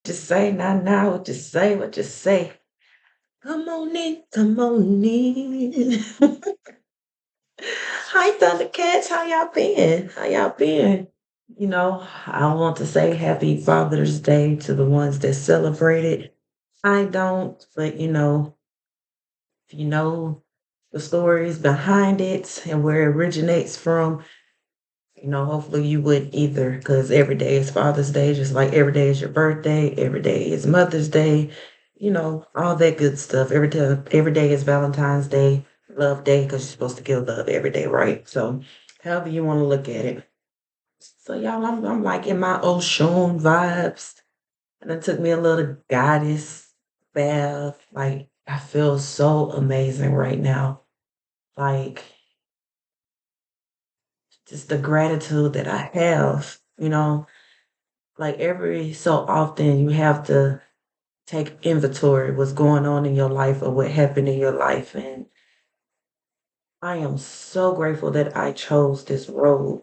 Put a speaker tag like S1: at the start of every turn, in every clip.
S1: Just say now, what you say, what you say. Come on in, come on in. Hi, Thundercats. How y'all been? How y'all been? I want to say happy Father's Day to the ones that celebrate it. I don't, but if you know the stories behind it and where it originates from, hopefully you wouldn't either, because every day is Father's Day, just like every day is your birthday, every day is Mother's Day, all that good stuff. Every day is Valentine's Day, Love Day, because you're supposed to give love every day, right? So, however you want to look at it. So, y'all, I'm like in my Oshun vibes, and it took me a little goddess bath. Like, I feel so amazing right now. Like, just the gratitude that I have, like every so often you have to take inventory of what's going on in your life or what happened in your life. And I am so grateful that I chose this road.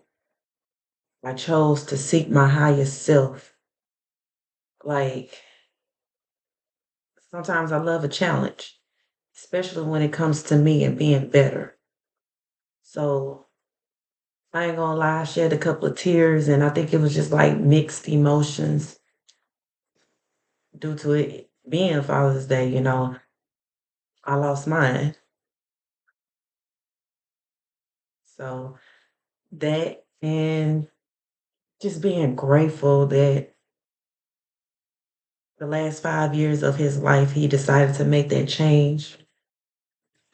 S1: I chose to seek my highest self. Like sometimes I love a challenge, especially when it comes to me and being better. So I ain't gonna lie, I shed a couple of tears and I think it was just like mixed emotions due to it being Father's Day, I lost mine. So that and just being grateful that the last 5 years of his life, he decided to make that change.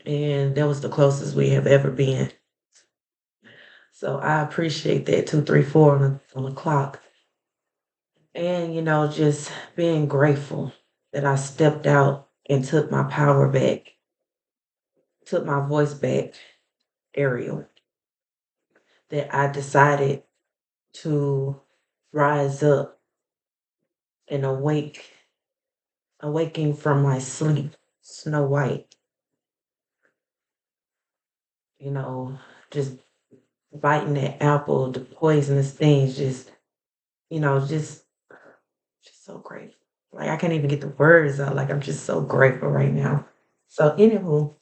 S1: And that was the closest we have ever been. So I appreciate that 234 on the clock. And, just being grateful that I stepped out and took my power back, took my voice back, Ariel, that I decided to rise up and awaking from my sleep, Snow White, you know, just biting that apple, the poisonous things, just so grateful. Like I can't even get the words out. Like I'm just so grateful right now. So, anywho,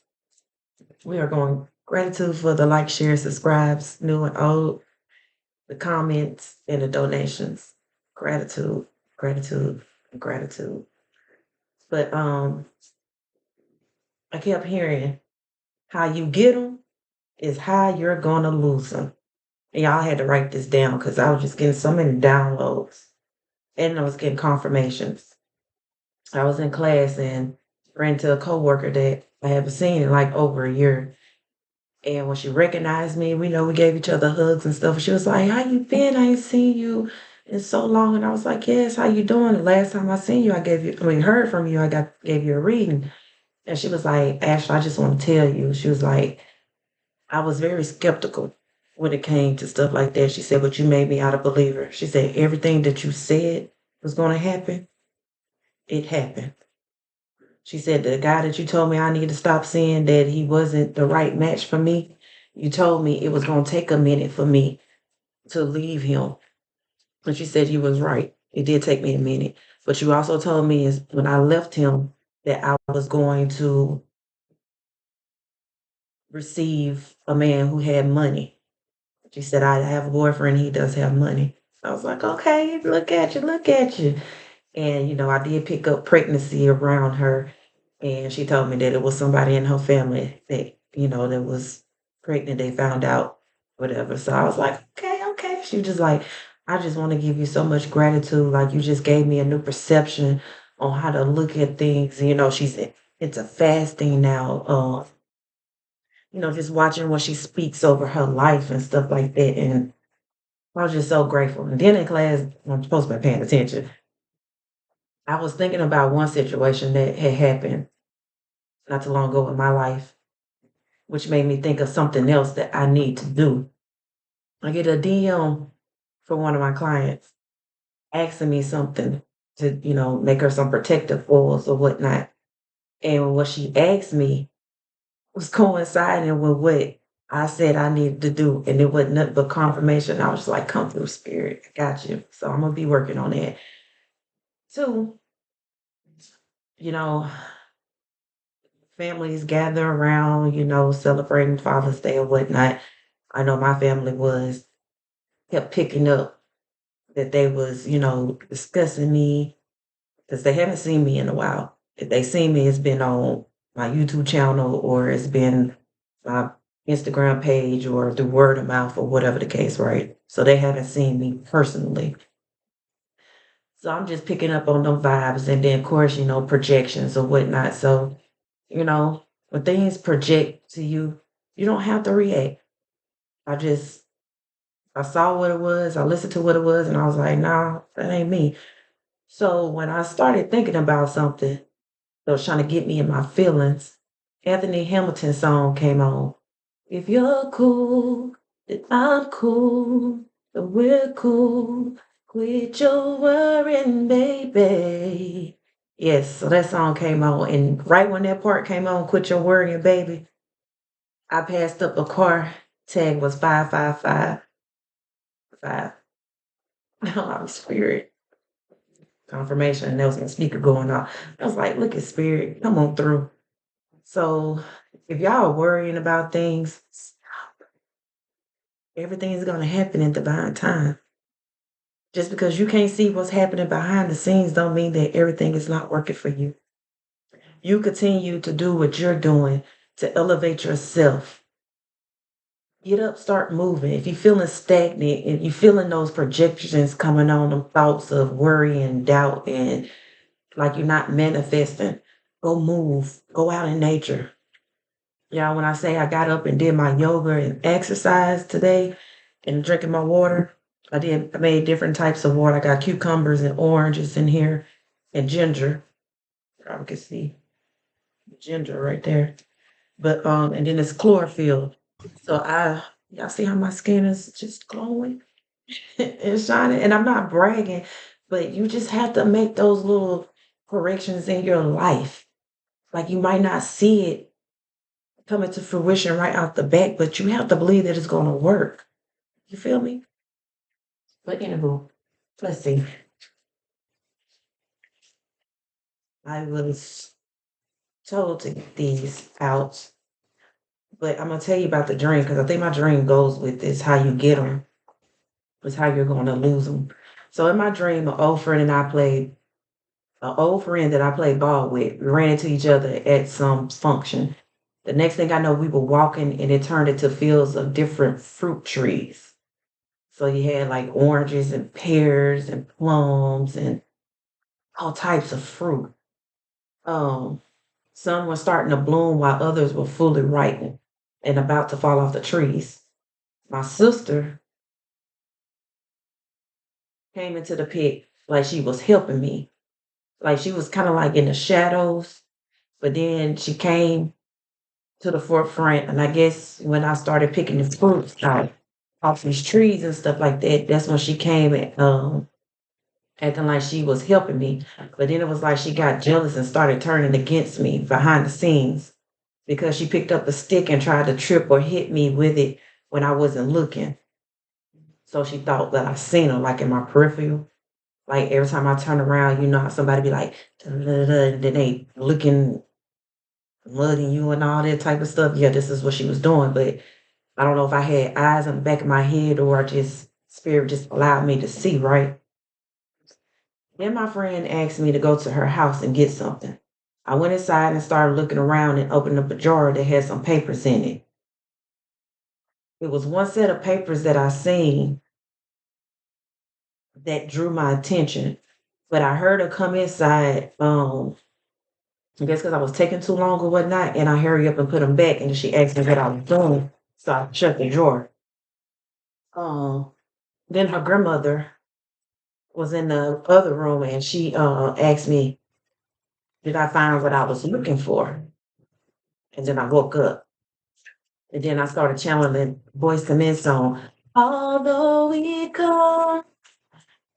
S1: we are going gratitude for the like, share, subscribes, new and old, the comments, and the donations. Gratitude, gratitude, gratitude. But I kept hearing how you get them is how you're gonna lose them. And y'all had to write this down because I was just getting so many downloads and I was getting confirmations. I was in class and ran into a coworker that I haven't seen in like over a year. And when she recognized me, we gave each other hugs and stuff. She was like, "How you been? I ain't seen you in so long." And I was like, "Yes, how you doing? The last time I seen you, heard from you, gave you a reading." And she was like, "Ashley, I just want to tell you." She was like, "I was very skeptical when it came to stuff like that." She said, "But you made me out a believer." She said, "Everything that you said was going to happen, it happened." She said, "The guy that you told me I need to stop seeing that he wasn't the right match for me, you told me it was going to take a minute for me to leave him." And she said, "You was right. It did take me a minute. But you also told me is when I left him that I was going to receive a man who had money." She said, "I have a boyfriend. He does have money." I was like, "Okay, look at you, look at you." And, I did pick up pregnancy around her. And she told me that it was somebody in her family that, that was pregnant. They found out, whatever. So I was like, "Okay, okay." She was just like, "I just want to give you so much gratitude. Like, you just gave me a new perception on how to look at things." She's into fasting now. Just watching what she speaks over her life and stuff like that. And I was just so grateful. And then in class, I'm supposed to be paying attention. I was thinking about one situation that had happened not too long ago in my life, which made me think of something else that I need to do. I get a DM from one of my clients asking me something to, make her some protective oils or whatnot. And what she asked me was coinciding with what I said I needed to do. And it wasn't nothing but confirmation. I was just like, "Come through, spirit. I got you." So I'm going to be working on that. Two, you know, families gather around, celebrating Father's Day or whatnot. I know my family was kept picking up that they was, discussing me because they haven't seen me in a while. If they seen me, it's been on my YouTube channel or it's been my Instagram page or through word of mouth or whatever the case, right? So they haven't seen me personally. So I'm just picking up on them vibes and then of course, projections or whatnot. So, when things project to you, you don't have to react. I just I saw what it was, I listened to what it was, and I was like, nah, that ain't me. So when I started thinking about something that was trying to get me in my feelings, Anthony Hamilton's song came on. If you're cool, then I'm cool, and we're cool. Quit your worrying, baby. Yes, so that song came on, and right when that part came on, quit your worrying, baby, I passed up a car. Tag was 5555. I'm spirit confirmation, and there was my speaker going off. I was like, look at spirit, come on through. So if y'all are worrying about things, everything is going to happen in divine time. Just because you can't see what's happening behind the scenes don't mean that everything is not working for you. You continue to do what you're doing to elevate yourself. Get up, start moving. If you're feeling stagnant, if you're feeling those projections coming on, them thoughts of worry and doubt and like you're not manifesting, go move, go out in nature. Yeah, when I say I got up and did my yoga and exercise today and drinking my water, I made different types of water. I got cucumbers and oranges in here and ginger. Probably can see ginger right there. But and then it's chlorophyll. So y'all see how my skin is just glowing and shining. And I'm not bragging, but you just have to make those little corrections in your life. Like you might not see it coming to fruition right out the back, but you have to believe that it's gonna work. You feel me? But anywho, let's see. I was told to get these out, but I'm gonna tell you about the dream because I think my dream goes with this: how you get them, is how you're gonna lose them. So in my dream, an old friend that I played ball with, we ran into each other at some function. The next thing I know, we were walking and it turned into fields of different fruit trees. So you had like oranges and pears and plums and all types of fruit. Um, some were starting to bloom while others were fully ripened and about to fall off the trees. My sister came into the pit like she was helping me. Like she was kind of like in the shadows, but then she came to the forefront. And I guess when I started picking the fruits out off these trees and stuff like that, that's when she came and acting like she was helping me. But then it was like she got jealous and started turning against me behind the scenes because she picked up a stick and tried to trip or hit me with it when I wasn't looking. So she thought that I seen her like in my peripheral. Like every time I turn around, you know how somebody be like, "Da-da-da-da," and then they looking, mudding you and all that type of stuff. Yeah, this is what she was doing. But I don't know if I had eyes on the back of my head or just spirit just allowed me to see, right? Then my friend asked me to go to her house and get something. I went inside and started looking around and opened up a drawer that had some papers in it. It was one set of papers that I seen that drew my attention, but I heard her come inside. I guess because I was taking too long or whatnot, and I hurry up and put them back. And she asked me what I was doing, so I shut the drawer. Um, then her grandmother was in the other room, and she asked me, "Did I find what I was looking for?" And then I woke up. And then I started channeling Boys to Men song. Although we come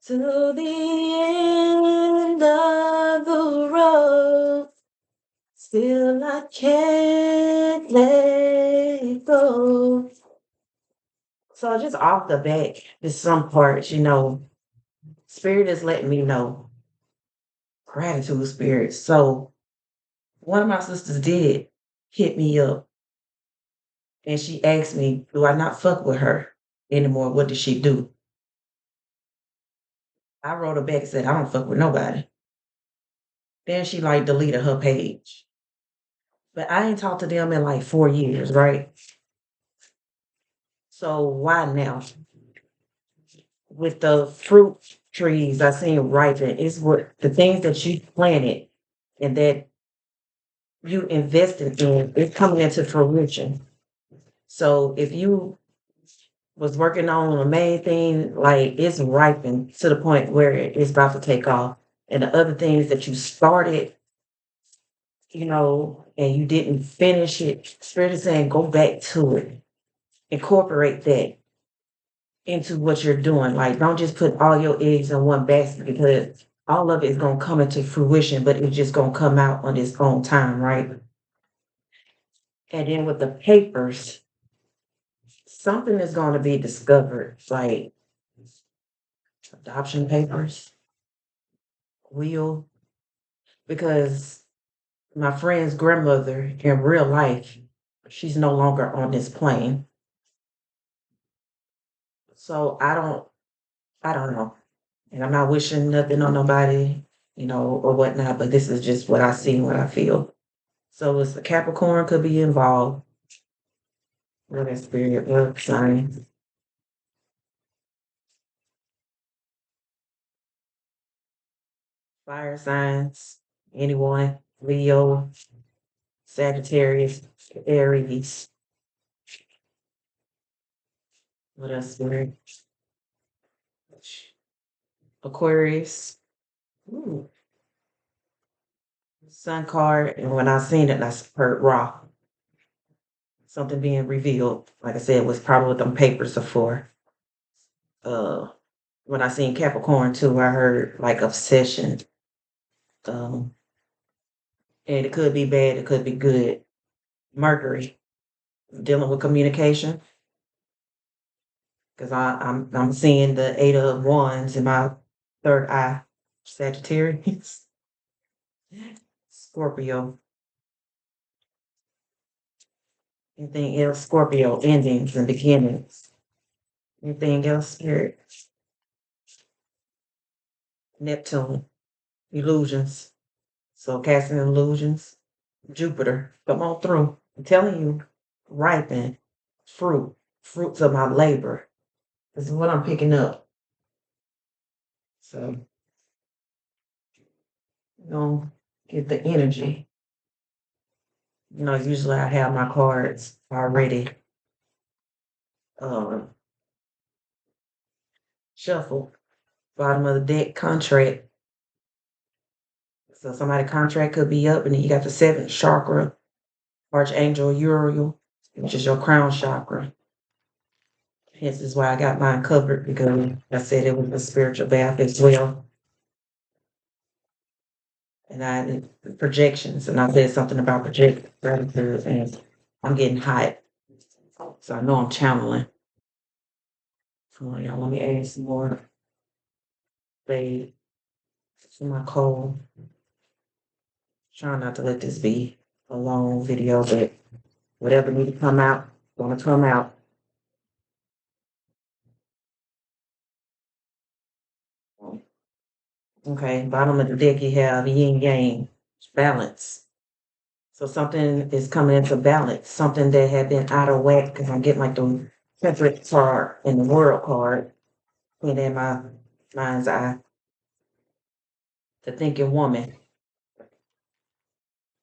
S1: to the end of the road, still I can't let go. So just off the back, there's some parts, Spirit is letting me know. Gratitude spirit. So one of my sisters did hit me up and she asked me, do I not fuck with her anymore? What did she do? I wrote her back and said, I don't fuck with nobody. Then she like deleted her page. But I ain't talked to them in like 4 years, right? So why now? With the fruit trees I seen ripen, it's what the things that you planted and that you invested in, it's coming into fruition. So if you was working on a main thing, like it's ripened to the point where it's about to take off. And the other things that you started, and you didn't finish it, Spirit is saying go back to it. Incorporate that into what you're doing. Like don't just put all your eggs in one basket because all of it is gonna come into fruition, but it's just gonna come out on its own time, right? And then with the papers, something is gonna be discovered, like adoption papers, will, because my friend's grandmother in real life, she's no longer on this plane. So I don't know. And I'm not wishing nothing on nobody, or whatnot, but this is just what I see and what I feel. So it's the Capricorn could be involved with that spirit of sign. Fire signs, anyone, Leo, Sagittarius, Aries, what else spirit? Aquarius. Ooh, Sun card, and when I seen it, I heard raw. Something being revealed. Like I said, was probably what them papers are for. Uh, when I seen Capricorn too, I heard like obsession. Um, and it could be bad, it could be good. Mercury, dealing with communication, because I'm seeing the Eight of Wands in my third eye. Sagittarius, Scorpio, anything else? Scorpio, endings and beginnings. Anything else? Spirit, Neptune, illusions. So casting illusions. Jupiter, come on through. I'm telling you, ripen fruit, fruits of my labor. This is what I'm picking up. So, you know, get the energy. Usually I have my cards already um shuffled. Bottom of the deck, contract. So somebody contract could be up, and then you got the seventh chakra, Archangel Uriel, which is your crown chakra. Hence is why I got mine covered because I said it was a spiritual bath as well. And I did projections, and I said something about project gratitude, and I'm getting hot, so I know I'm channeling. So y'all, let me add some more shade to my coal. Trying not to let this be a long video, but whatever need to come out, gonna come out. Okay, bottom of the deck you have yin yang, balance. So something is coming into balance, something that had been out of whack, because I'm getting like the temperate card and the world card, and in my mind's eye, the thinking woman.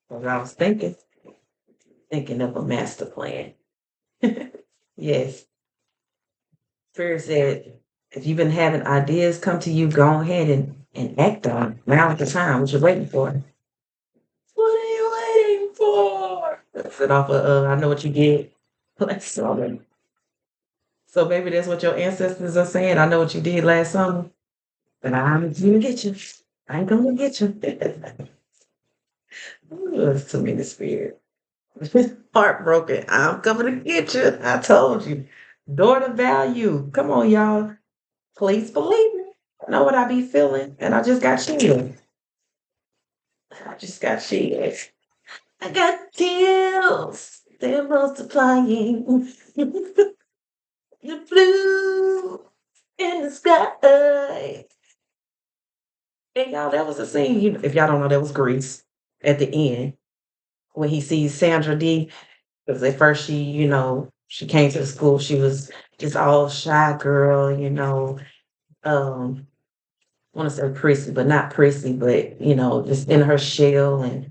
S1: Because I was thinking of a master plan. Yes. Spirit said, if you've been having ideas come to you, go ahead and act on it. Now is the time. What you're waiting for? What are you waiting for? That's it off of I know what you did last summer. So maybe that's what your ancestors are saying. I know what you did last summer, but I'm gonna get you. I ain't gonna get you. Ooh, that's too many spirit. Heartbroken. I'm coming to get you. I told you. Daughter value. Come on, y'all. Please believe me. I know what I be feeling, and I just got chills. just got chills. I got tears. They're multiplying. The blue in the sky. And y'all, that was a scene. If y'all don't know, that was Grease at the end when he sees Sandra D. Because at first she came to the school. She was just all shy girl, want to say prissy, but not prissy, but just in her shell and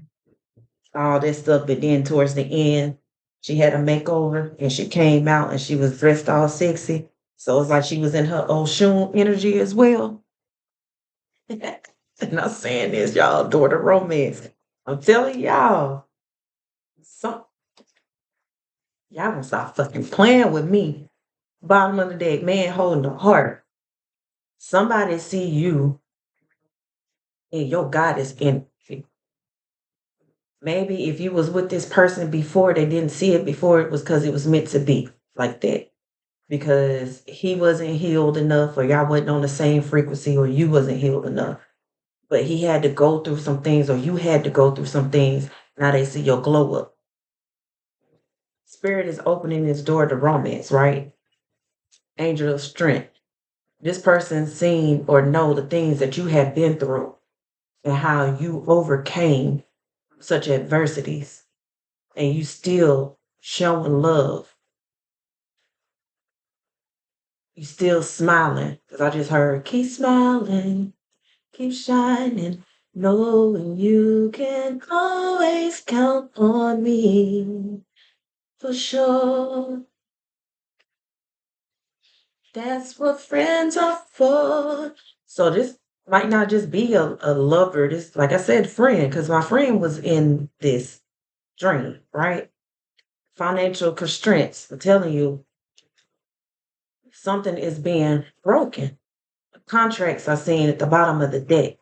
S1: all this stuff. But then towards the end, she had a makeover and she came out and she was dressed all sexy. So it's like she was in her Oshun energy as well. And I'm saying this, y'all, door to romance. I'm telling y'all, some y'all gonna stop fucking playing with me. Bottom of the deck, man holding the heart. Somebody see you and your goddess energy. Maybe if you was with this person before, they didn't see it before, it was because it was meant to be like that. Because he wasn't healed enough, or y'all wasn't on the same frequency, or you wasn't healed enough. But he had to go through some things, or you had to go through some things. Now they see your glow up. Spirit is opening this door to romance, right? Angel of strength. This person seen or know the things that you have been through and how you overcame such adversities and you still showing love. You still smiling. Because I just heard, keep smiling, keep shining, knowing you can always count on me. For sure. That's what friends are for. So this might not just be a lover. This, like I said, friend, because my friend was in this dream, right? Financial constraints. I'm telling you, something is being broken. Contracts are seen at the bottom of the deck.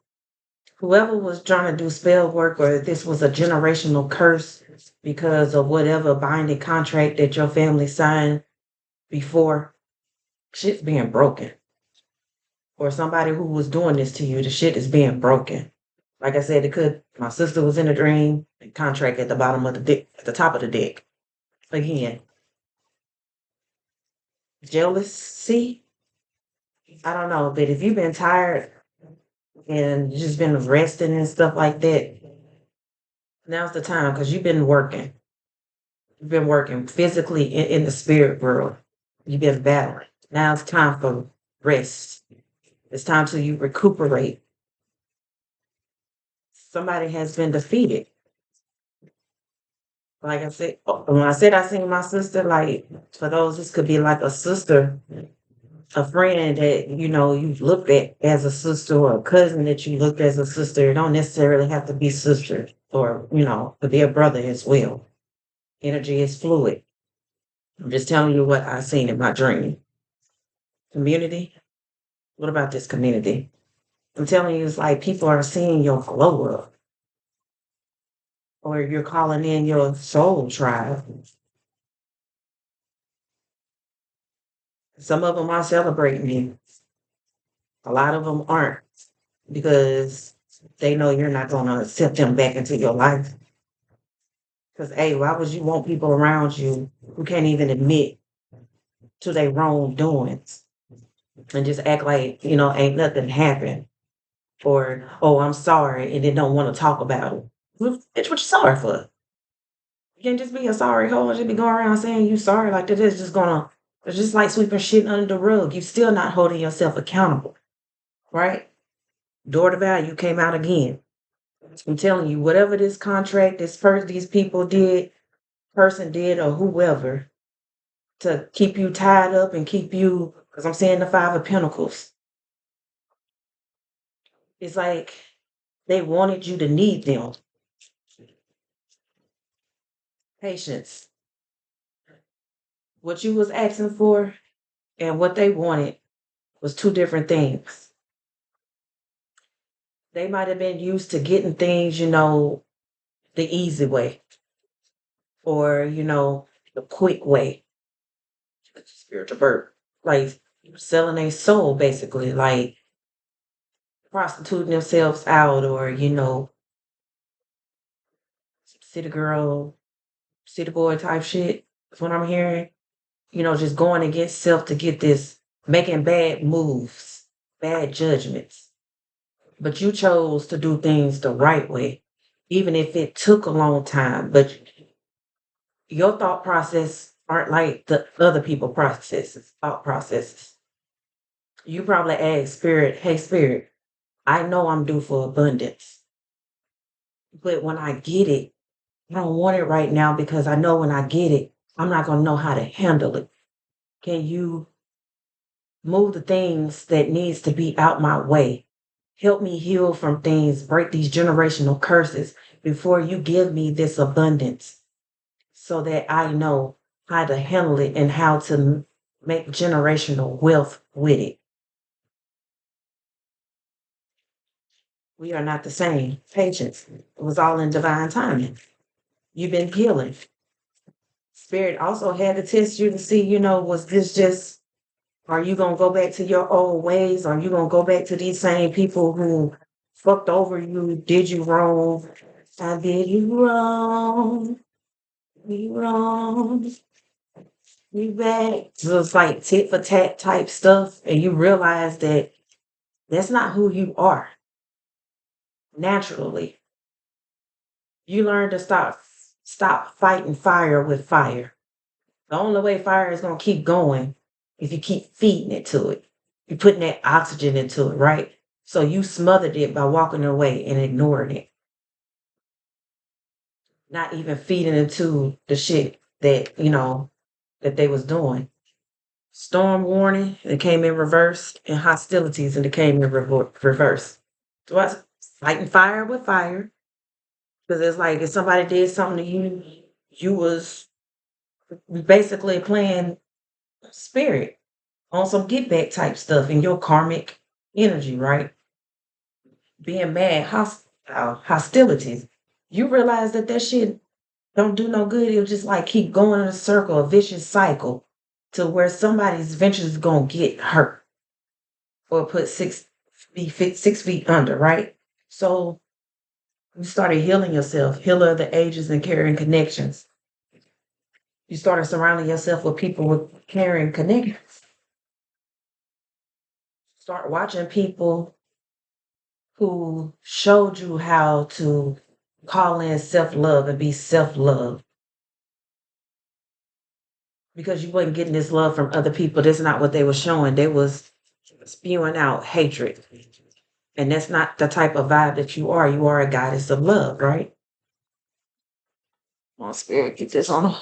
S1: Whoever was trying to do spell work, or if this was a generational curse because of whatever binding contract that your family signed before, shit's being broken. Or somebody who was doing this to you, the shit is being broken. Like I said, it could. My sister was in a dream. The contract at the bottom of the deck, at the top of the deck. Again, jealousy. I don't know, but if you've been tired and just been resting and stuff like that, now's the time because you've been working. You've been working physically in the spirit world. You've been battling. Now it's time for rest. It's time to you recuperate. Somebody has been defeated. Like I said, when I said I seen my sister, like for those, this could be like a sister, a friend that you've looked at as a sister, or a cousin that you looked as a sister. It don't necessarily have to be sister, or could be a brother as well. Energy is fluid. I'm just telling you what I seen in my dream. Community. What about this community? I'm telling you, it's like people are seeing your glow up, or you're calling in your soul tribe. Some of them are celebrating you. A lot of them aren't, because they know you're not going to accept them back into your life. Because, hey, why would you want people around you who can't even admit to their wrongdoings and just act like, ain't nothing happened? Or, oh, I'm sorry, and they don't want to talk about it. Bitch, what you sorry for? You can't just be a sorry hoe and just be going around saying you sorry like that. It's just like sweeping shit under the rug. You still not holding yourself accountable, right? Door to value came out again. I'm telling you, whatever this contract, these people did, person did, or whoever, to keep you tied up and keep you, because I'm seeing the Five of Pentacles. It's like they wanted you to need them. Patience. What you was asking for and what they wanted was two different things. They might have been used to getting things, the easy way, or, the quick way. Spiritual birth. Like selling a soul, basically, like prostituting themselves out, or, city girl, city boy type shit. That's what I'm hearing. Just going against self to get this, making bad moves, bad judgments. But you chose to do things the right way, even if it took a long time. But your thought process aren't like the other people thought processes. You probably ask spirit, hey spirit, I know I'm due for abundance, but when I get it, I don't want it right now because I know when I get it, I'm not gonna know how to handle it. Can you move the things that needs to be out my way? Help me heal from things, break these generational curses before you give me this abundance so that I know how to handle it and how to make generational wealth with it. We are not the same. Patience. It was all in divine timing. You've been healing. Spirit also had to test you to see, was this just, are you going to go back to your old ways? Are you going to go back to these same people who fucked over you, did you wrong? I did you wrong. We wrong. We back. So it's like tit for tat type stuff. And you realize that that's not who you are naturally. You learn to stop fighting fire with fire. The only way fire is gonna keep going if you keep feeding it to it. You're putting that oxygen into it, right? So you smothered it by walking away and ignoring it, not even feeding into the shit that they was doing. Storm warning, it came in reverse, and hostilities, and it came in reverse. So I was fighting fire with fire because it's like if somebody did something to you, you was basically playing spirit on some get back type stuff in your karmic energy, right? Being mad, hostilities. You realize that shit don't do no good. It'll just like keep going in a circle, a vicious cycle, to where somebody's eventually gonna get hurt or put 6 feet under, right? So you started healing yourself, healer of the ages and carrying connections. You started surrounding yourself with people with carrying connections. Start watching people who showed you how to call in self love and be self love because you wasn't getting this love from other people. That's not what they were showing. They was spewing out hatred. And that's not the type of vibe that you are. You are a goddess of love, right? Come on, spirit, get this on a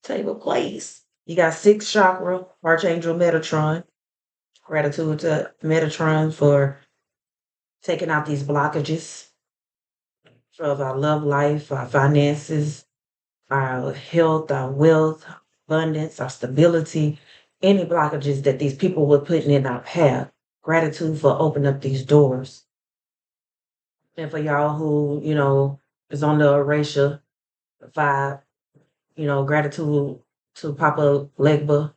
S1: table, please. You got sixth chakra, Archangel Metatron. Gratitude to Metatron for taking out these blockages of our love life, our finances, our health, our wealth, abundance, our stability, any blockages that these people were putting in our path. Gratitude for opening up these doors. And for y'all who, is on the erasure vibe, gratitude to Papa Legba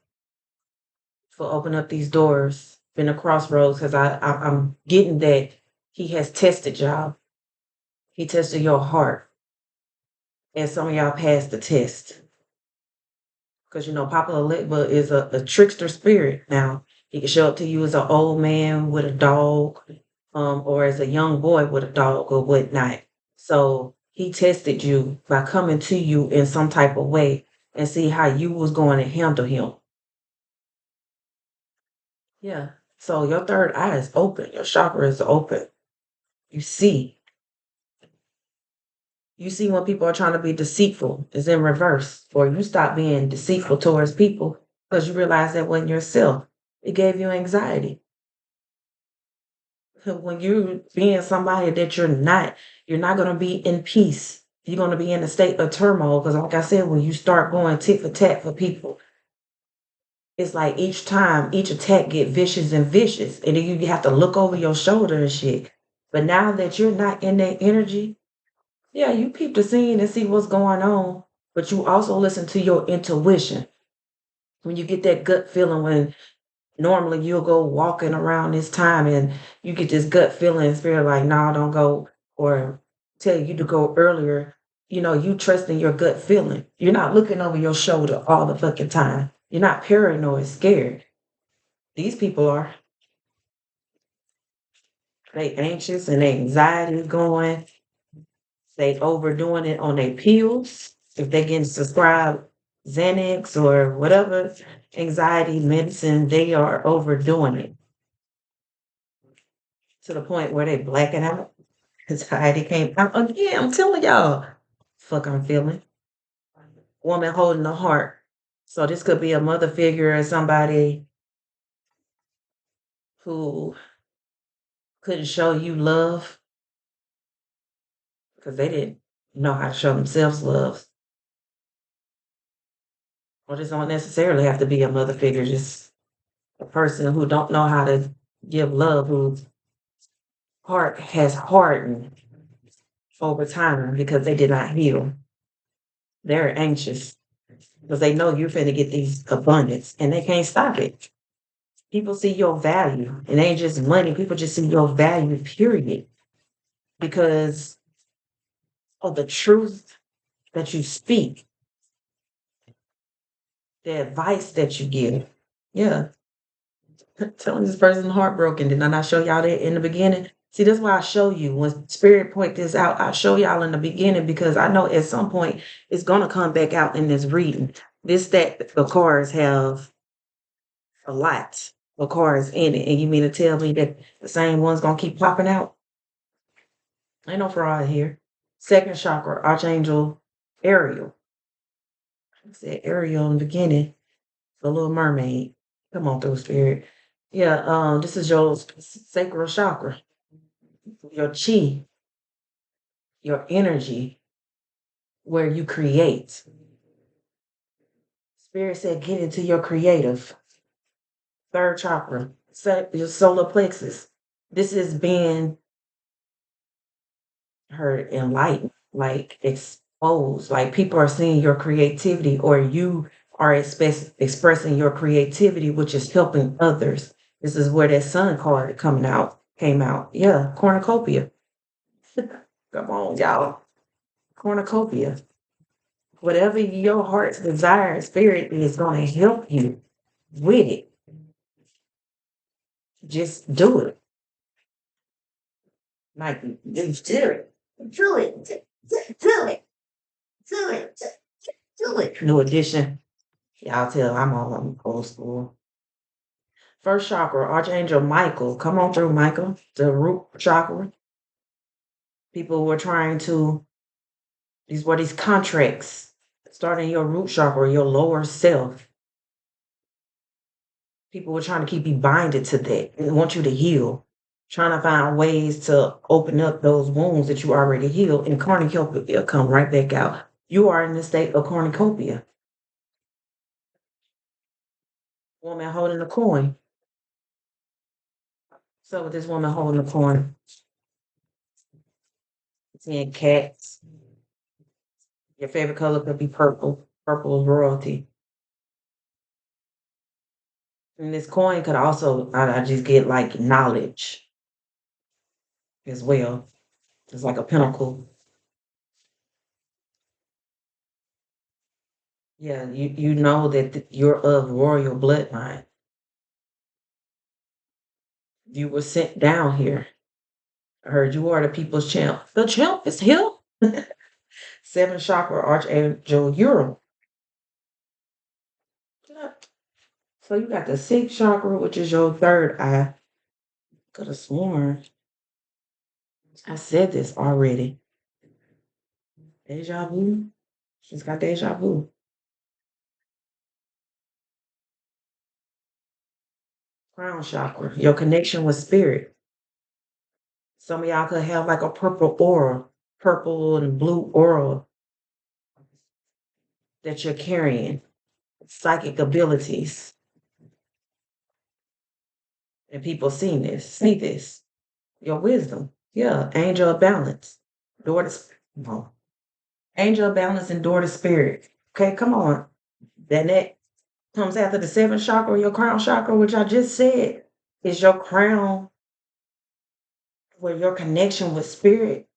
S1: for opening up these doors. Been a crossroads because I'm getting that he has tested y'all. He tested your heart. And some of y'all passed the test. Because Papa Litba is a trickster spirit now. He can show up to you as an old man with a dog, or as a young boy with a dog or whatnot. So he tested you by coming to you in some type of way and see how you was going to handle him. Yeah. So your third eye is open. Your chakra is open. You see. You see when people are trying to be deceitful, it's in reverse. Or you stop being deceitful towards people because you realize that when yourself, it gave you anxiety. When you're being somebody that you're not going to be in peace. You're going to be in a state of turmoil. Because, like I said, when you start going tit for tat for people, it's like each time, each attack get vicious and vicious. And then you have to look over your shoulder and shit. But now that you're not in that energy, yeah, you peep the scene and see what's going on, but you also listen to your intuition. When you get that gut feeling when normally you'll go walking around this time and you get this gut feeling, spirit like, no, don't go, or tell you to go earlier. you trusting your gut feeling. You're not looking over your shoulder all the fucking time. You're not paranoid, scared. These people are. They anxious and they anxiety going. They overdoing it on their pills. If they getting prescribed Xanax or whatever anxiety medicine, they are overdoing it to the point where they blacking out. Anxiety came out again. I'm telling y'all, fuck, I'm feeling. Woman holding the heart. So this could be a mother figure or somebody who couldn't show you love because they didn't know how to show themselves love. Or this don't necessarily have to be a mother figure, just a person who don't know how to give love, whose heart has hardened over time because they did not heal. They're anxious because they know you're finna get these abundance and they can't stop it. People see your value. It ain't just money. People just see your value, period. Because of the truth that you speak, the advice that you give. Yeah. Telling this person heartbroken. Did I not show y'all that in the beginning? See, that's why I show you. When Spirit point this out, I show y'all in the beginning because I know at some point it's gonna come back out in this reading. This that the cards have a lot of cards in it. And you mean to tell me that the same one's gonna keep popping out? Ain't no fraud here. Second chakra, Archangel Ariel. I said Ariel in the beginning, the little mermaid. Come on through, Spirit. Yeah, this is your sacral chakra, your chi, your energy, where you create. Spirit said, get into your creative. Third chakra, your solar plexus. This is being heard enlightened, like exposed. Like people are seeing your creativity, or you are expressing your creativity, which is helping others. This is where that sun card came out. Yeah, cornucopia. Come on, y'all. Cornucopia. Whatever your heart's desire, spirit is going to help you with it. Just do it. Like, just do it. Do it. Do it. Do it. Do it. New edition. Y'all tell I'm all old school. First chakra, Archangel Michael. Come on through, Michael. The root chakra. People who are trying to, these were these contracts starting your root chakra, your lower self. People were trying to keep you binded to that and want you to heal. Trying to find ways to open up those wounds that you already healed, and cornucopia come right back out. You are in the state of cornucopia. Woman holding a coin. So with this woman holding a coin, seeing cats. Your favorite color could be purple. Purple is royalty. And this coin could also, I just get like knowledge as well. It's like a pinnacle. Yeah, you know that you're of royal bloodline. You were sent down here. I heard you are the people's champ. The champ is here. Seven chakra archangel Uriel. So you got the sixth chakra, which is your third eye. Could have sworn I said this already. Deja vu. She's got deja vu. Crown chakra, your connection with spirit. Some of y'all could have like a purple aura, purple and blue aura that you're carrying, psychic abilities. And people see this. Your wisdom. Yeah, angel of balance. Daughter, no. Angel of balance and daughter spirit. Okay, come on. Then that comes after the seventh chakra, your crown chakra, which I just said is your crown, where your connection with spirit.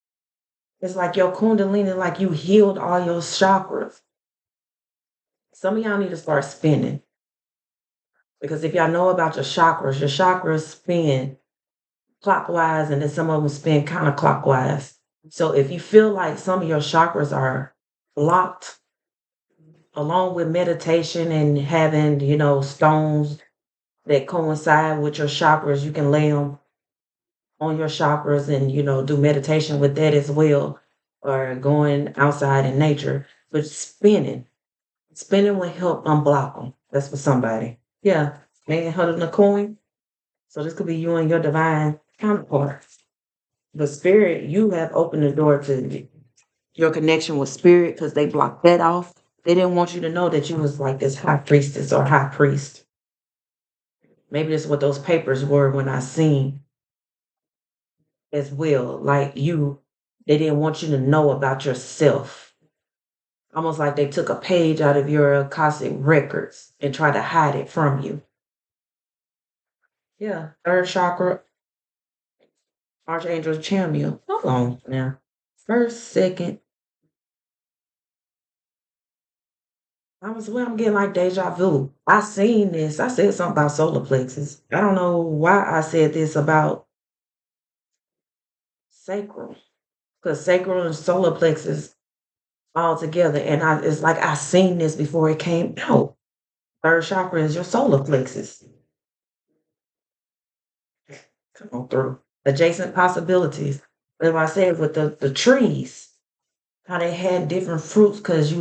S1: It's like your kundalini, like you healed all your chakras. Some of y'all need to start spinning because if y'all know about your chakras spin clockwise and then some of them spin counterclockwise. So if you feel like some of your chakras are blocked, along with meditation and having, stones that coincide with your chakras, you can lay them on your chakras and, do meditation with that as well, or going outside in nature. But spinning will help unblock them. That's for somebody. Yeah, man, holding a coin. So this could be you and your divine counterpart. But spirit, you have opened the door to your connection with spirit because they blocked that off. They didn't want you to know that you was like this high priestess or high priest. Maybe that's what those papers were when I seen as well. Like you, they didn't want you to know about yourself. Almost like they took a page out of your Akashic records and tried to hide it from you. Yeah, third chakra, Archangel Chamuel. Hold on now. First, second, I'm getting like deja vu. I seen this. I said something about solar plexus. I don't know why I said this about sacral. Because sacral and solar plexus all together. And it's like I seen this before it came out. Third chakra is your solar plexus. Come on through. Adjacent possibilities. Like I said with the trees, how they had different fruits because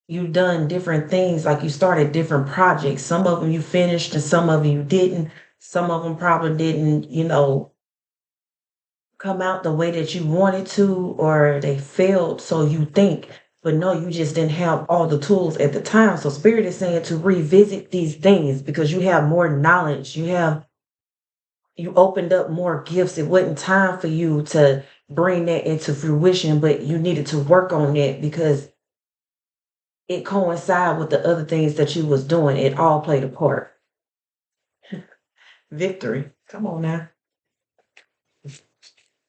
S1: you done different things, like you started different projects. Some of them you finished and some of them you didn't. Some of them probably didn't, come out the way that you wanted to, or they failed, so you think. But no, you just didn't have all the tools at the time. So spirit is saying to revisit these things because you have more knowledge. You opened up more gifts. It wasn't time for you to bring that into fruition, but you needed to work on it because it coincided with the other things that you was doing. It all played a part. Victory. Come on now.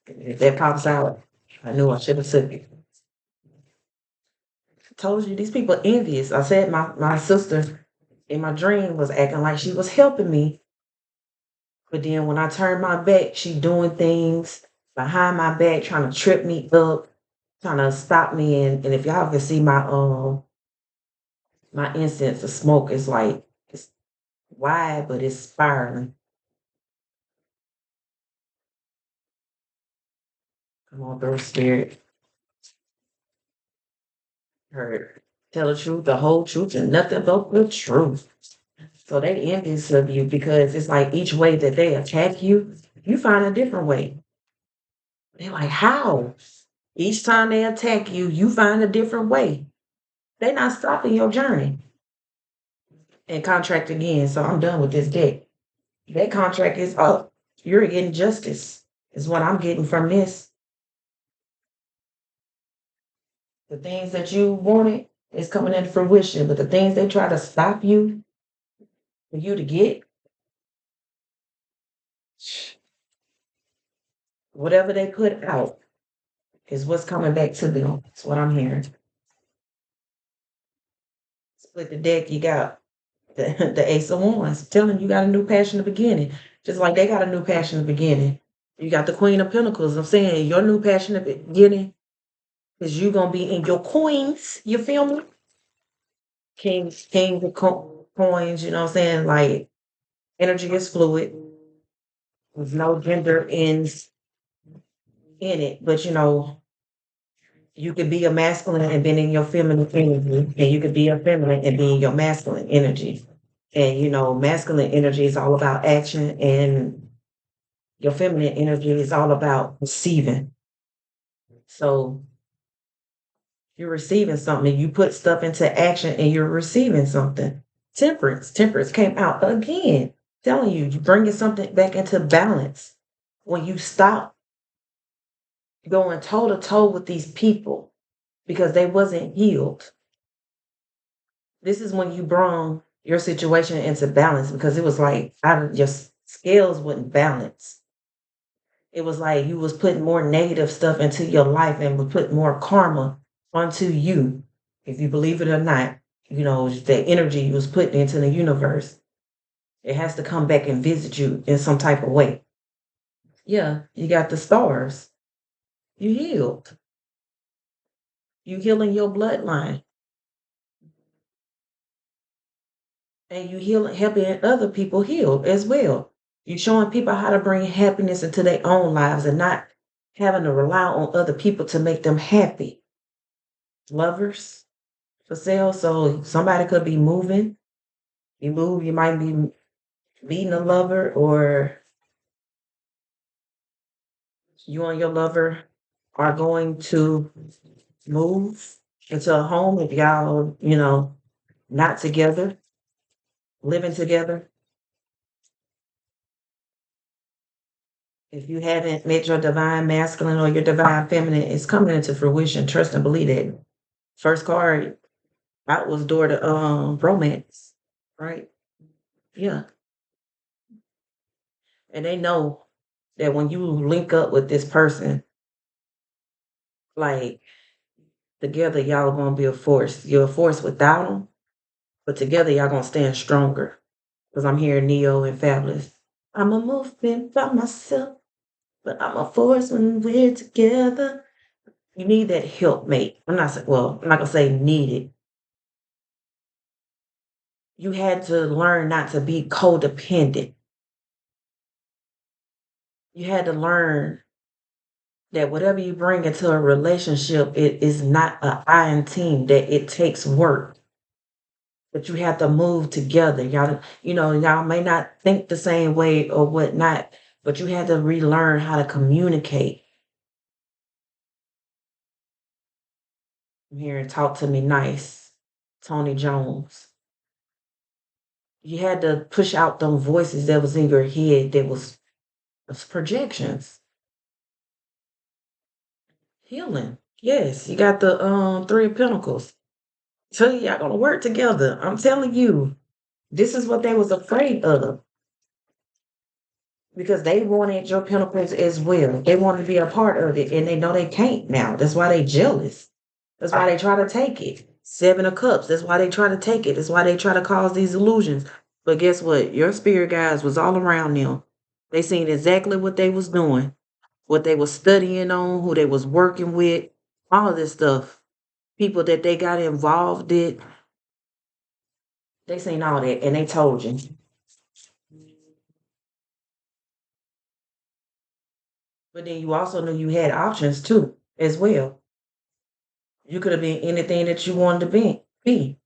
S1: If that pops out, I knew I should have took it. Told you these people envious. I said my sister in my dream was acting like she was helping me. But then when I turned my back, she doing things behind my back, trying to trip me up, trying to stop me. And if y'all can see my incense of smoke is like it's wide, but it's spiraling. Come on, through spirit. Heard. Tell the truth, the whole truth, and nothing but the truth. So they envious of you because it's like each way that they attack you, you find a different way. They're like, how? Each time they attack you, you find a different way. They're not stopping your journey. And contract again. So I'm done with this debt. That contract is up. You're getting justice, is what I'm getting from this. The things that you wanted is coming into fruition, but the things they try to stop you for you to get, whatever they put out is what's coming back to them. That's what I'm hearing. Split the deck, you got the Ace of Wands. Telling you got a new passion in the beginning. Just like they got a new passion in the beginning. You got the Queen of Pentacles. I'm saying your new passion in the beginning is you gonna be in your coins. You feel me? Kings of coins. You know what I'm saying? Like energy is fluid. There's no gender in it, but you could be a masculine and being in your feminine energy, and you could be a feminine and be in your masculine energy. And masculine energy is all about action, and your feminine energy is all about receiving. So you're receiving something, you put stuff into action and you're receiving something. Temperance came out again, telling you bringing something back into balance when you stop going toe to toe with these people because they wasn't healed. This is when you brought your situation into balance because it was like out of your scales wouldn't balance. It was like you was putting more negative stuff into your life and would put more karma onto you. If you believe it or not, the energy you was putting into the universe, it has to come back and visit you in some type of way. Yeah, you got the stars. You healed. You healing your bloodline. And you healing helping other people heal as well. You showing people how to bring happiness into their own lives and not having to rely on other people to make them happy. Lovers for sale. So somebody could be moving. You move, you might be meeting a lover, or you and your lover are going to move into a home if y'all, not together, living together. If you haven't met your divine masculine or your divine feminine, it's coming into fruition. Trust and believe it. First card out was door to romance, right? Yeah. And they know that when you link up with this person, like together y'all gonna be a force. You're a force without them, but together y'all gonna stand stronger. Because I'm hearing Neo and Fabulous. I'm a movement by myself, but I'm a force when we're together. You need that helpmate. I'm not gonna say needed. You had to learn not to be codependent. You had to learn that whatever you bring into a relationship, it is not a I in team, that it takes work. But you have to move together. Y'all may not think the same way or whatnot, but you had to relearn how to communicate. I'm hearing talk to me nice. Tony Jones. You had to push out them voices that was in your head that was projections. Healing. Yes, you got the Three of Pentacles. So y'all gonna work together. I'm telling you, this is what they was afraid of because they wanted your pentacles as well. They want to be a part of it, and they know they can't now. That's why they jealous. That's why they try to take it. Seven of Cups. That's why they try to take it. That's why they try to cause these illusions. But guess what? Your spirit guides was all around them. They seen exactly what they was doing, what they was studying on, who they was working with, all of this stuff. People that they got involved in, they seen all that and they told you. But then you also knew you had options too, as well. You could have been anything that you wanted to be.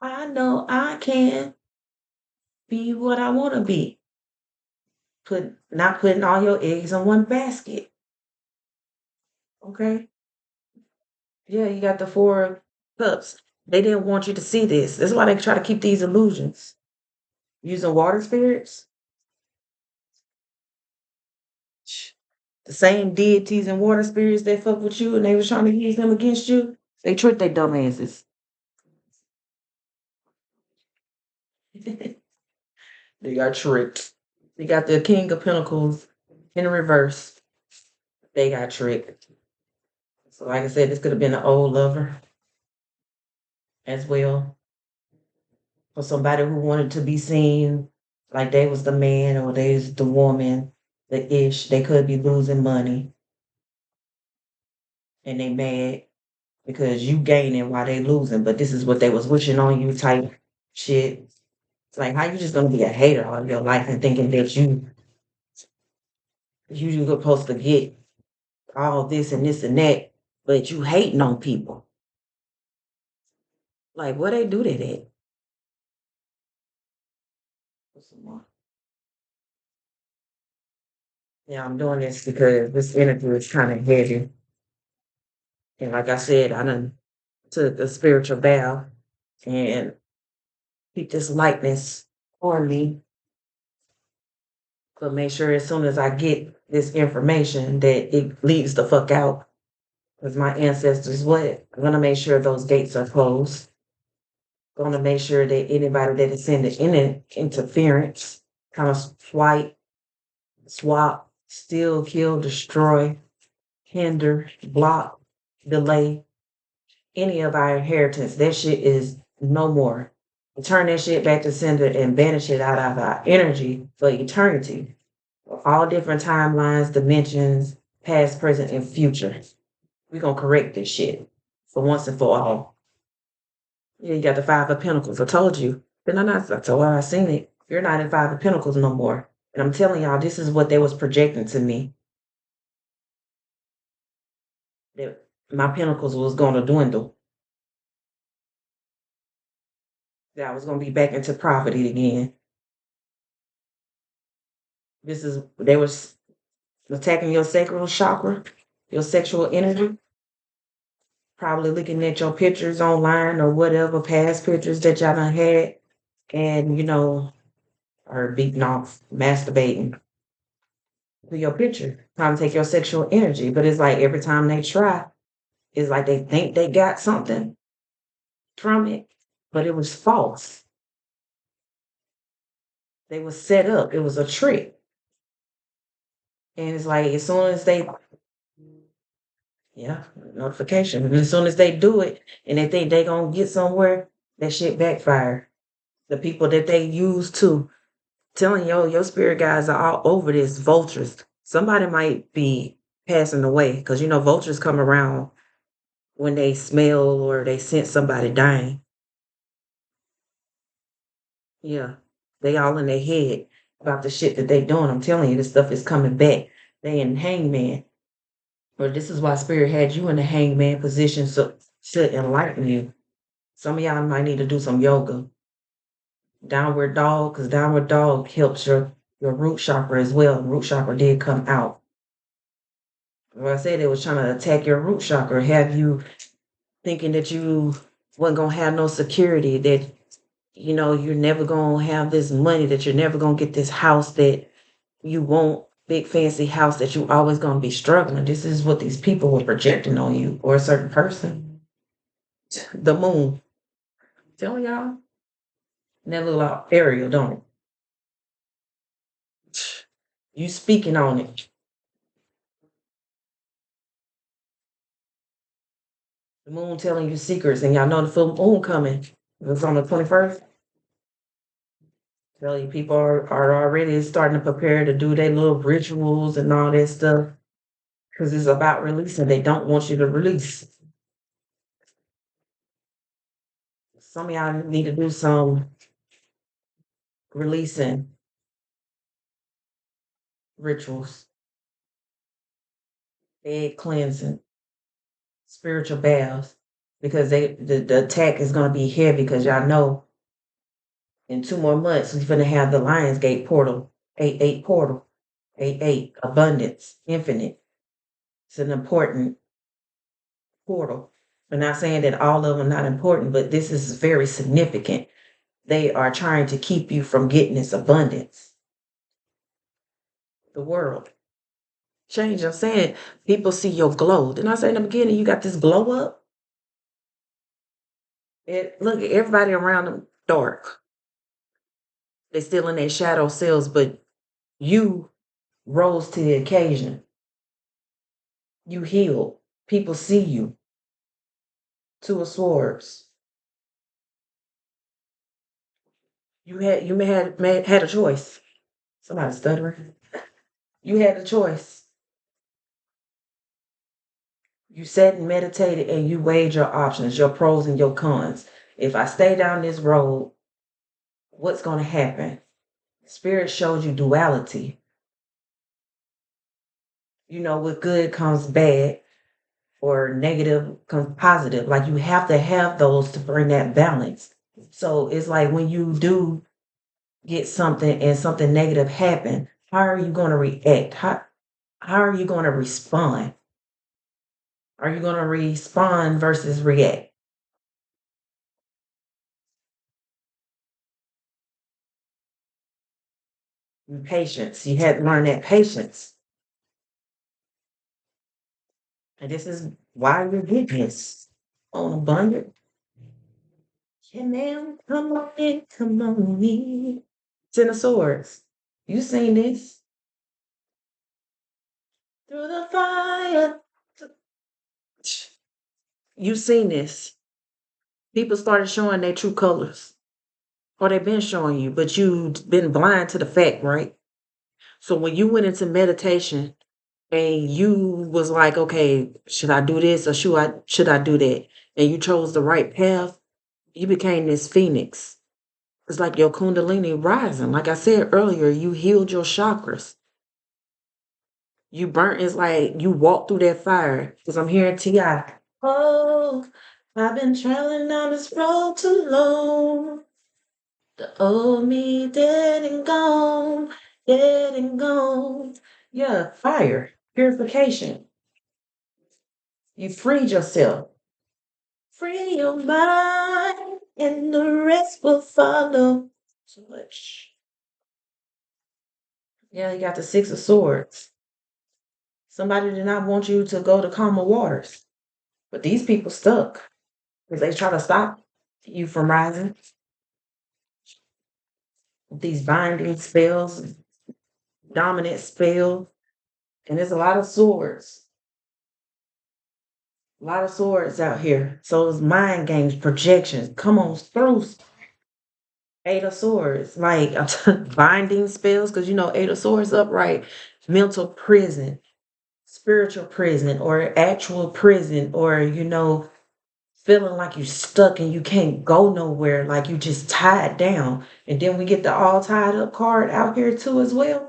S1: I know I can be what I want to be. Not putting all your eggs in one basket. Okay. Yeah, you got the Four of Cups. They didn't want you to see this. That's why they try to keep these illusions. Using water spirits, the same deities and water spirits that fuck with you and they was trying to use them against you. They tricked their dumb asses. They got tricked. They got the King of Pentacles in reverse. They got tricked. So, like I said, this could have been an old lover as well. For somebody who wanted to be seen like they was the man or they was the woman, the ish. They could be losing money and they mad because you gaining while they losing. But this is what they was wishing on you type shit. It's like how you just gonna be a hater all your life and thinking that you supposed to get all this and that, but you hating on people. Like what they do that at? What's some more? Yeah, I'm doing this because this energy is kind of heavy. And like I said, I done took a spiritual bath and keep this lightness on me. But make sure as soon as I get this information that it leaves the fuck out. Because my ancestors, what? I'm gonna make sure those gates are closed. Gonna make sure that anybody that is sending in interference kind of swipe swap, steal, kill, destroy, hinder, block, delay any of our inheritance. That shit is no more. Turn that shit back to sender and banish it out of our energy for eternity. All different timelines, dimensions, past, present, and future. We're gonna correct this shit for once and for all. Yeah, you got the Five of Pentacles. I told you. Then I told her I seen it. You're not in Five of Pentacles no more. And I'm telling y'all, this is what they was projecting to me. That my pentacles was gonna dwindle. That I was gonna be back into poverty again. They was attacking your sacral chakra, your sexual energy. Probably looking at your pictures online or whatever, past pictures that y'all done had, and or beating off, masturbating to your picture, trying to take your sexual energy. But it's like every time they try, it's like they think they got something from it, but it was false. They was set up. It was a trick. And it's like as soon as they, yeah, notification. And as soon as they do it and they think they gonna get somewhere, that shit backfire. The people that they use to telling your spirit guides are all over this. Vultures. Somebody might be passing away because vultures come around when they smell or they sense somebody dying. Yeah, they all in their head about the shit that they doing. I'm telling you, this stuff is coming back. They in hangman. But this is why spirit had you in the hangman position, so to enlighten you. Some of y'all might need to do some yoga. Downward dog, because downward dog helps your root chakra as well. Root chakra did come out. Well, I said they was trying to attack your root chakra, have you thinking that you wasn't gonna have no security, that you're never gonna have this money, that you're never gonna get this house that you want, big fancy house, that you always gonna be struggling. This is what these people were projecting on you or a certain person. The moon. Telling y'all, that little Ariel, don't it? You speaking on it. The moon telling you secrets, and y'all know the full moon coming. It's on the 21st. Tell you people are already starting to prepare to do their little rituals and all that stuff because it's about releasing. They don't want you to release. Some of y'all need to do some releasing rituals, egg cleansing, spiritual baths, because the attack is going to be heavy because y'all know in 2 more months we're going to have the Lionsgate portal, 8-8 portal, 8-8 abundance, infinite. It's an important portal. I'm not saying that all of them are not important, but this is very significant. They are trying to keep you from getting this abundance. The world. Change. I'm saying people see your glow. Didn't I say in the beginning you got this glow up? Look, everybody around them dark. They still in their shadow selves, but you rose to the occasion. You healed. People see you. Two of Swords. You had a choice. Somebody stuttering. You had a choice. You sat and meditated and you weighed your options, your pros and your cons. If I stay down this road, what's going to happen? Spirit showed you duality. With good comes bad or negative comes positive. Like you have to have those to bring that balance. So it's like when you do get something and something negative happen, how are you going to react? How are you going to respond? Are you going to respond versus react? Patience. You had to learn that patience. And this is why you're getting this on abundant. Yeah, man, come on in, come on in. Ten of Swords. You seen this. through the fire. You seen this. People started showing their true colors. Or they've been showing you, but you've been blind to the fact, right? So when you went into meditation and you was like, okay, should I do this or should I do that? And you chose the right path, you became this phoenix. It's like your kundalini rising. Like I said earlier, you healed your chakras. You burnt, it's like you walked through that fire. Because I'm hearing T.I. Oh, I've been traveling down this road too long. The old me dead and gone, dead and gone. Yeah, fire, purification. You freed yourself. Free your mind, and the rest will follow. So much. Yeah, you got the Six of Swords. Somebody did not want you to go to calmer waters. But these people stuck because they try to stop you from rising. These binding spells, dominant spell, and there's a lot of swords out here. So it's mind games, projections. Come on through. Eight of Swords, like binding spells, because you know Eight of Swords upright, mental prison, spiritual prison, or actual prison, or feeling like you stuck and you can't go nowhere, like you just tied down. And then we get the all tied up card out here too as well.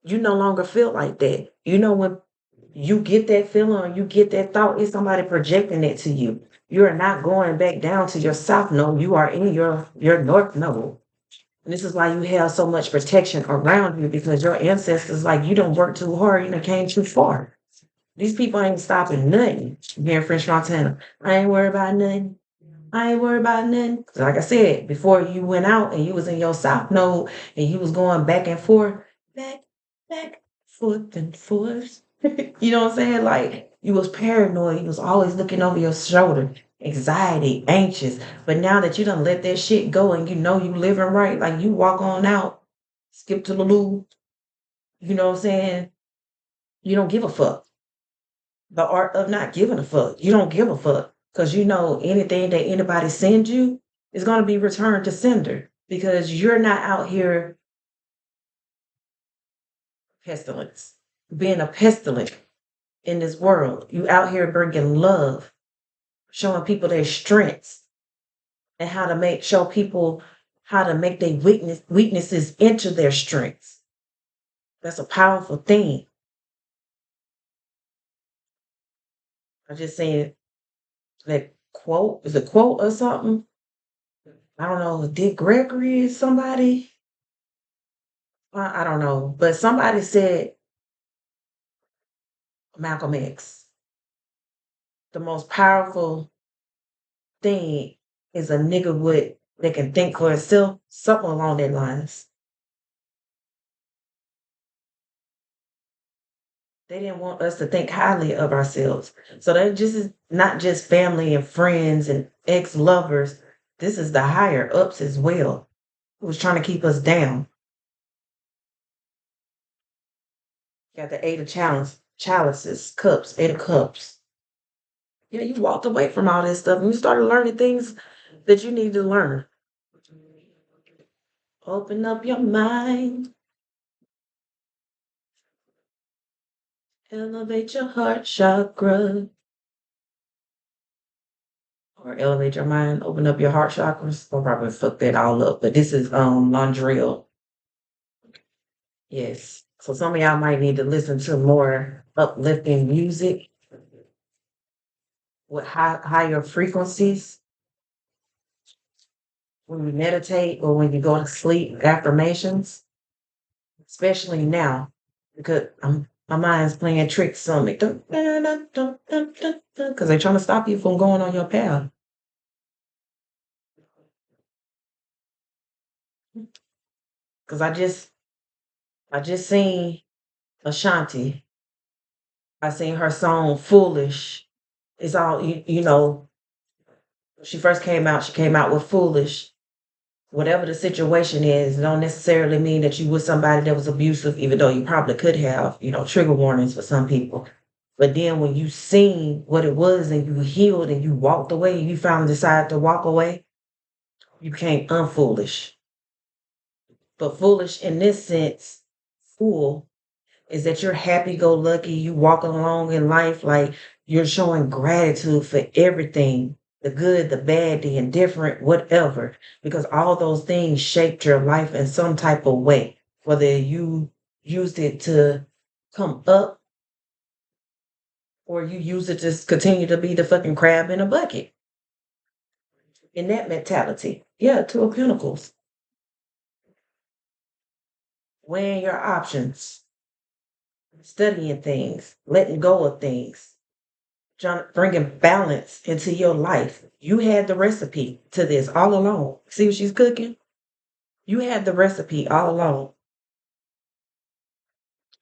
S1: You no longer feel like that. When you get that feeling or you get that thought, it's somebody projecting it to you. You are not going back down to your south node. You are in your north node. And this is why you have so much protection around you because your ancestors, like you don't work too hard, you done came too far. These people ain't stopping nothing. Here in French Montana, I ain't worried about nothing. I ain't worried about nothing. 'Cause like I said, before you went out and you was in your south node and you was going back and forth, back, back, forth and forth. You know what I'm saying? Like you was paranoid. You was always looking over your shoulder, anxiety, anxious. But now that you done let that shit go and you know you living right, like you walk on out, skip to the loo. You know what I'm saying? You don't give a fuck. The art of not giving a fuck. You don't give a fuck because you know anything that anybody sends you is going to be returned to sender because you're not out here pestilence, being a pestilence in this world. You out here bringing love, showing people their strengths and how to show people how to make their weaknesses into their strengths. That's a powerful thing. I just saying that quote is a quote or something. I don't know. Dick Gregory is somebody. I don't know, but somebody said Malcolm X. The most powerful thing is a nigga with that can think for himself, something along that lines. They didn't want us to think highly of ourselves. So that just is not just family and friends and ex-lovers. This is the higher ups as well, who's trying to keep us down. Got the eight of chalices, cups, eight of cups. Yeah, you walked away from all this stuff and you started learning things that you need to learn. Open up your mind, elevate your heart chakra, or elevate your mind, open up your heart chakras. I'll probably fuck that all up, but this is Landrill. Yes. So some of y'all might need to listen to more uplifting music with higher frequencies when you meditate or when you go to sleep, affirmations, especially now, because my mind's playing tricks on me. Because they're trying to stop you from going on your path. Because I just seen Ashanti. I seen her song Foolish. It's all she first came out, she came out with Foolish. Whatever the situation is, don't necessarily mean that you with somebody that was abusive, even though you probably could have, trigger warnings for some people. But then when you seen what it was and you healed and you walked away, you finally decided to walk away, you became unfoolish. But foolish in this sense, fool, is that you're happy go lucky, you walking along in life like you're showing gratitude for everything, the good, the bad, the indifferent, whatever, because all those things shaped your life in some type of way, whether you used it to come up or you use it to continue to be the fucking crab in a bucket. In that mentality. Yeah, two of pentacles. Weighing your options, studying things, letting go of things, bringing balance into your life. You had the recipe to this all along. See what she's cooking? You had the recipe all along.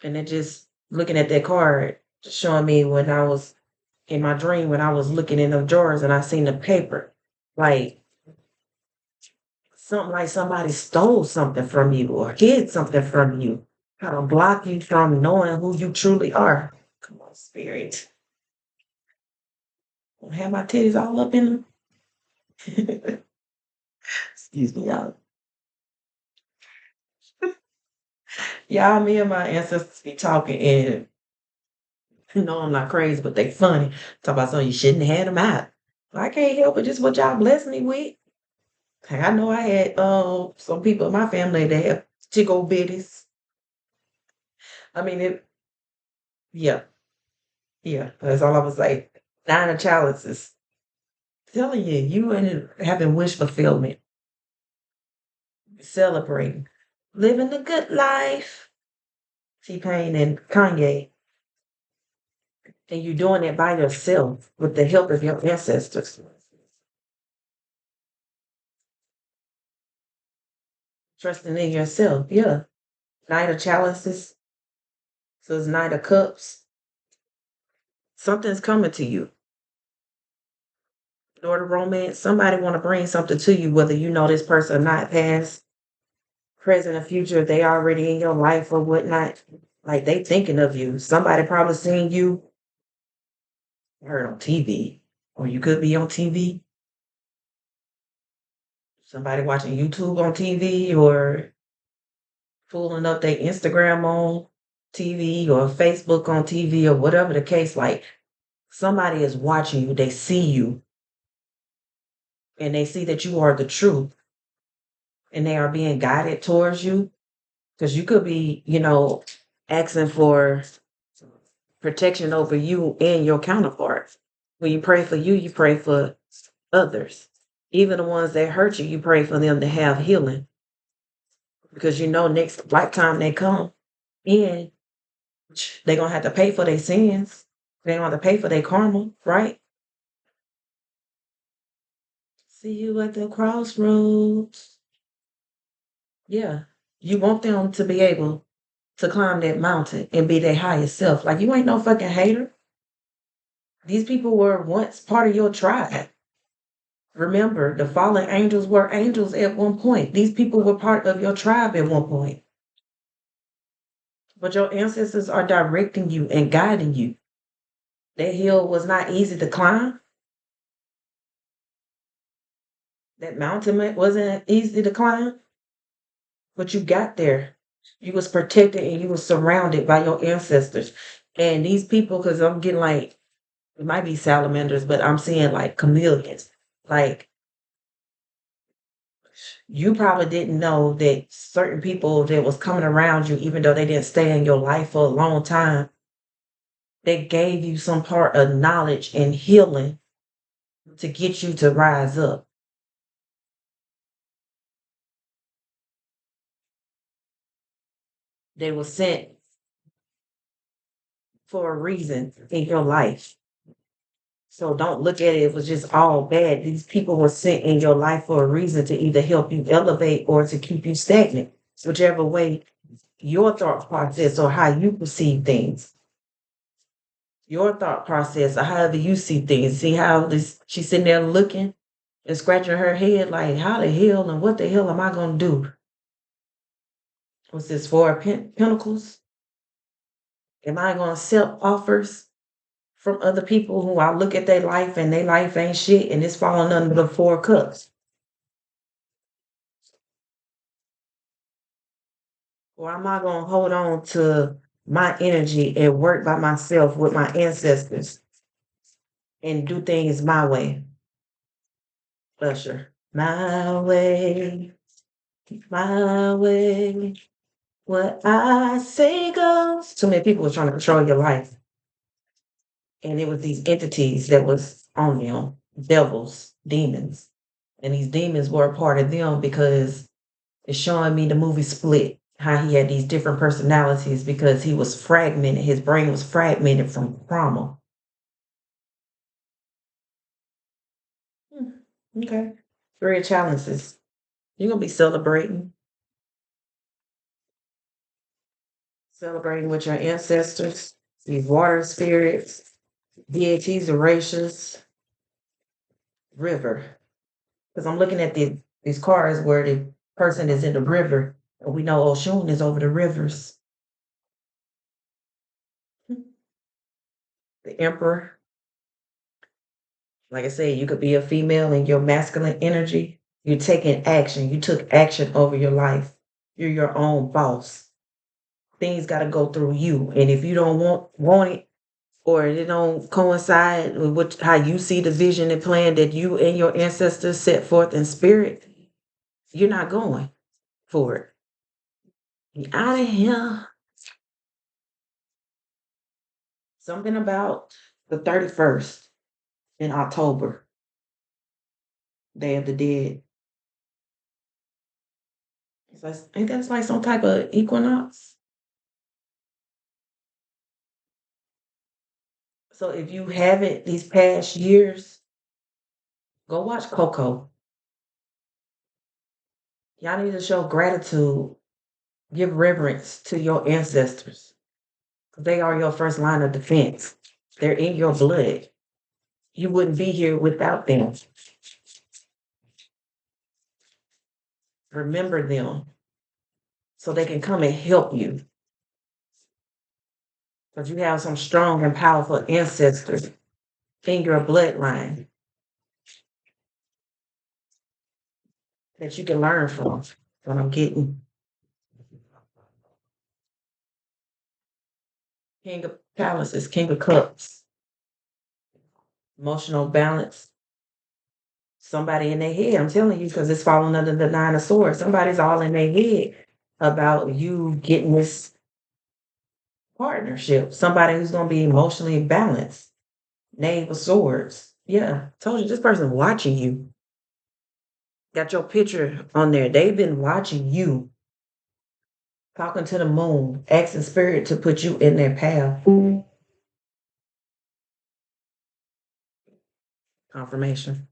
S1: And then just looking at that card, just showing me when I was in my dream, when I was looking in the drawers and I seen the paper, like something like somebody stole something from you or hid something from you, how to block you from knowing who you truly are. Come on, spirit. I have my titties all up in them. Excuse me, y'all. Y'all, me and my ancestors be talking, and no, I'm not crazy, but they funny. Talk about something you shouldn't have had them out. I can't help it, just what y'all blessed me with. Heck, I know I had some people in my family that have tickle bitties. I mean, yeah, yeah. That's all I was say. 9 of chalices. Telling you, you and having wish fulfillment, celebrating, living the good life. T-Pain and Kanye. And you're doing it by yourself with the help of your ancestors. Trusting in yourself. Yeah. Knight of chalices. So it's Knight of cups. Something's coming to you. Door to romance. Somebody want to bring something to you, whether you know this person or not, past, present, or future. They already in your life or whatnot. Like they thinking of you. Somebody probably seen you, heard on TV. Or you could be on TV. Somebody watching YouTube on TV or pulling up their Instagram on TV or Facebook on TV or whatever the case, like somebody is watching you, they see you, and they see that you are the truth and they are being guided towards you. Because you could be, asking for protection over you and your counterparts. When you pray for you pray for others. Even the ones that hurt you, you pray for them to have healing. Because next lifetime they come in, they're gonna have to pay for their sins. They're gonna have to pay for their karma, right? See you at the crossroads. Yeah. You want them to be able to climb that mountain and be their highest self. Like you ain't no fucking hater. These people were once part of your tribe. Remember, the fallen angels were angels at one point. These people were part of your tribe at one point. But your ancestors are directing you and guiding you. That hill was not easy to climb. That mountain wasn't easy to climb. But you got there. You was protected and you was surrounded by your ancestors. And these people, because I'm getting like, it might be salamanders, but I'm seeing like chameleons. Like, you probably didn't know that certain people that was coming around you, even though they didn't stay in your life for a long time, they gave you some part of knowledge and healing to get you to rise up. They were sent for a reason in your life. So don't look at it, it was just all bad. These people were sent in your life for a reason to either help you elevate or to keep you stagnant, whichever way your thought process or how you perceive things. Your thought process or however you see things. See how this she's sitting there looking and scratching her head like, how the hell and what the hell am I gonna do? What's this for? Pentacles? Am I gonna accept offers from other people who I look at their life and their life ain't shit and it's falling under the 4 cups? Or am I gonna hold on to my energy and work by myself with my ancestors and do things my way? Usher. My way. What I say goes. Too many people were trying to control your life. And it was these entities that was on them, devils, demons. And these demons were a part of them because it's showing me the movie Split, how he had these different personalities because he was fragmented. His brain was fragmented from trauma. Hmm, okay. 3 challenges. You're gonna be celebrating with your ancestors, these water spirits, deities, Orishas, river. Because I'm looking at these cards where the person is in the river, and we know Oshun is over the rivers. The emperor, like I said, you could be a female in your masculine energy. You're taking action. You took action over your life. You're your own boss. Things got to go through you, and if you don't want it, or it don't coincide with how you see the vision and plan that you and your ancestors set forth in spirit, you're not going for it. You out of here. Something about the 31st in October, Day of the Dead. It's like, ain't that like some type of equinox? So if you haven't these past years, go watch Coco. Y'all need to show gratitude, give reverence to your ancestors. They are your first line of defense. They're in your blood. You wouldn't be here without them. Remember them so they can come and help you. Because you have some strong and powerful ancestors in your bloodline that you can learn from. That's what I'm getting. King of Palaces, King of Cups, emotional balance. Somebody in their head, I'm telling you, because it's falling under the 9 of Swords. Somebody's all in their head about you getting this partnership. Somebody who's going to be emotionally balanced. Knave of Swords. Yeah, told you this person watching you. Got your picture on there. They've been watching you. Talking to the moon, asking spirit to put you in their path. Confirmation.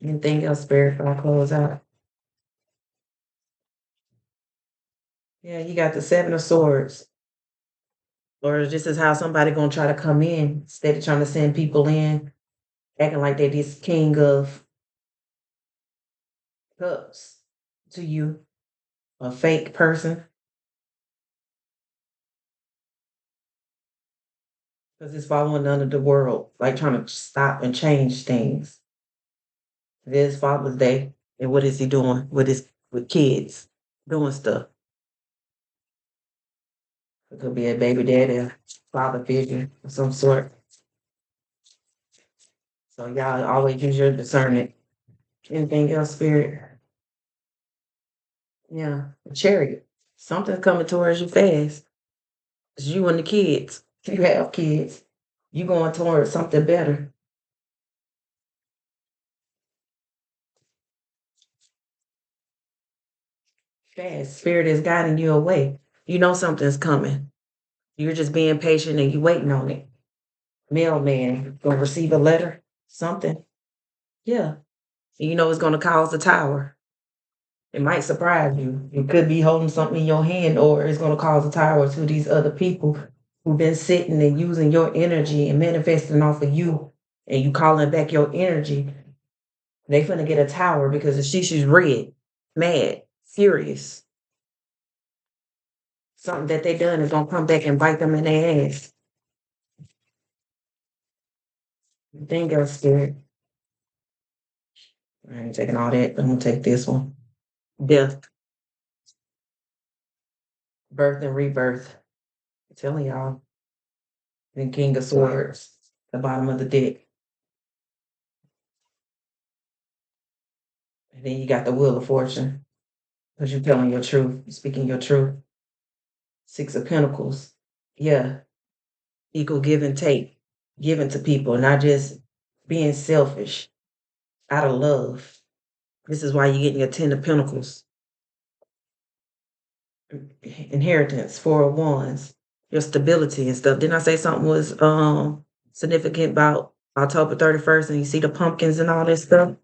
S1: Anything else, spirit, before I close out? Yeah, you got the 7 of Swords. Or this is how somebody gonna try to come in, instead of trying to send people in, acting like they this King of Cups to you, a fake person, because it's following under the world, like trying to stop and change things. It is Father's Day, and what is he doing with kids? Doing stuff. It could be a baby daddy, a father figure of some sort. So y'all always use your discernment. Anything else, spirit? Yeah, a chariot. Something's coming towards you fast. It's you and the kids. You have kids. You going towards something better. Fast. Spirit is guiding you away. You know something's coming. You're just being patient and you waiting on it. Mailman gonna receive a letter. Something. Yeah. And you know it's gonna cause a tower. It might surprise you. You could be holding something in your hand, or it's gonna cause a tower to these other people who've been sitting and using your energy and manifesting off of you, and you calling back your energy. They finna get a tower because the she's red, mad, furious. Something that they done is gonna come back and bite them in their ass. Then get scared. I ain't taking all that. I'm gonna take this one. Death, birth, and rebirth. I'm telling y'all. Then King of Swords, the bottom of the deck. And then you got the Wheel of Fortune, because you're telling your truth, you're speaking your truth. Six of Pentacles. Yeah. Equal give and take. Giving to people, not just being selfish out of love. This is why you're getting your Ten of Pentacles. Inheritance, Four of Wands, your stability and stuff. Didn't I say something was significant about October 31st and you see the pumpkins and all this stuff?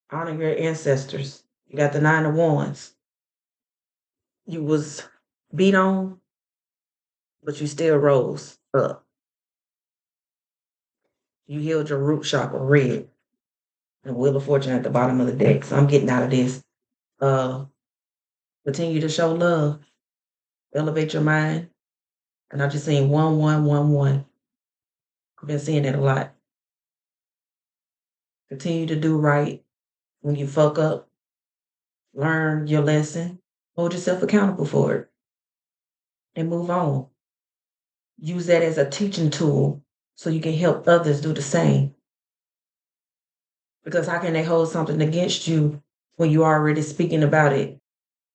S1: Honor your ancestors. You got the Nine of Wands. You was beat on, but you still rose up. You healed your root chakra, red. And Wheel of Fortune at the bottom of the deck. So I'm getting out of this. Continue to show love. Elevate your mind. And I just seen 1111. I've been seeing it a lot. Continue to do right. When you fuck up, learn your lesson, hold yourself accountable for it, and move on. Use that as a teaching tool so you can help others do the same. Because how can they hold something against you when you're already speaking about it